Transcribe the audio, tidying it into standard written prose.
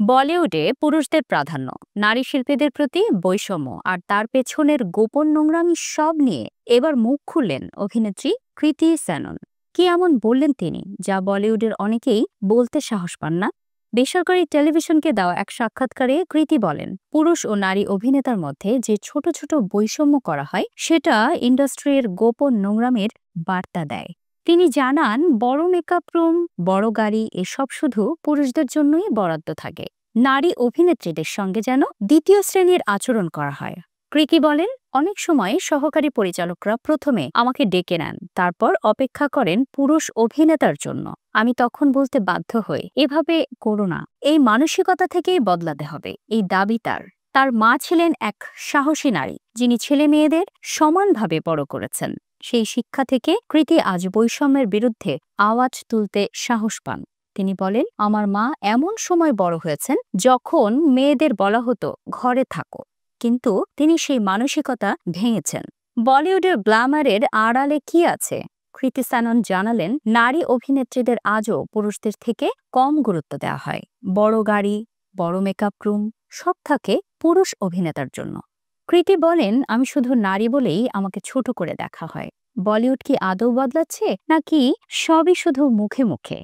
বলিউডে পুরুষদের প্রাধান্য, নারী শিল্পীদের প্রতি বৈষম্য আর তার পেছনের গোপন নোংরামি সব নিয়ে এবার মুখ খুললেন অভিনেত্রী কৃতি সেনন। কি এমন বললেন তিনি যা বলিউডের অনেকেই বলতে সাহস পান না? বেসরকারি টেলিভিশনকে দেওয়া এক সাক্ষাৎকারে কৃতি বলেন, পুরুষ ও নারী অভিনেতার মধ্যে যে ছোট ছোট বৈষম্য করা হয় সেটা ইন্ডাস্ট্রির গোপন নোংরামির বার্তা দেয়। তিনি জানান, বড় মেকআপ রুম, বড় গাড়ি এসব শুধু পুরুষদের জন্যই বরাদ্দ থাকে। নারী অভিনেত্রীদের সঙ্গে যেন দ্বিতীয় শ্রেণীর আচরণ করা হয়। কৃতি বলেন, অনেক সময় সহকারী পরিচালকরা প্রথমে আমাকে ডেকে নেন, তারপর অপেক্ষা করেন পুরুষ অভিনেতার জন্য। আমি তখন বলতে বাধ্য হই, এভাবে করো না। এই মানসিকতা থেকেই বদলাতে হবে। এই দাবি তার। তার মা ছিলেন এক সাহসী নারী, যিনি ছেলে মেয়েদের সমানভাবে বড় করেছেন। সেই শিক্ষা থেকে কৃতি আজ বৈষম্যের বিরুদ্ধে আওয়াজ তুলতে সাহস পান। তিনি বলেন, আমার মা এমন সময় বড় হয়েছেন যখন মেয়েদের বলা হতো ঘরে থাকো, কিন্তু তিনি সেই মানসিকতা ভেঙেছেন। বলিউডের গ্ল্যামারের আড়ালে কি আছে? কৃতি সেনন জানালেন, নারী অভিনেত্রীদের আজও পুরুষদের থেকে কম গুরুত্ব দেওয়া হয়। বড় গাড়ি, বড় মেকআপ রুম সব থাকে পুরুষ অভিনেতার জন্য। কৃতি বলেন, আমি শুধু নারী বলেই আমাকে ছোট করে দেখা হয়। বলিউড কি আদৌ বদলাচ্ছে, নাকি সবই শুধু মুখে মুখে?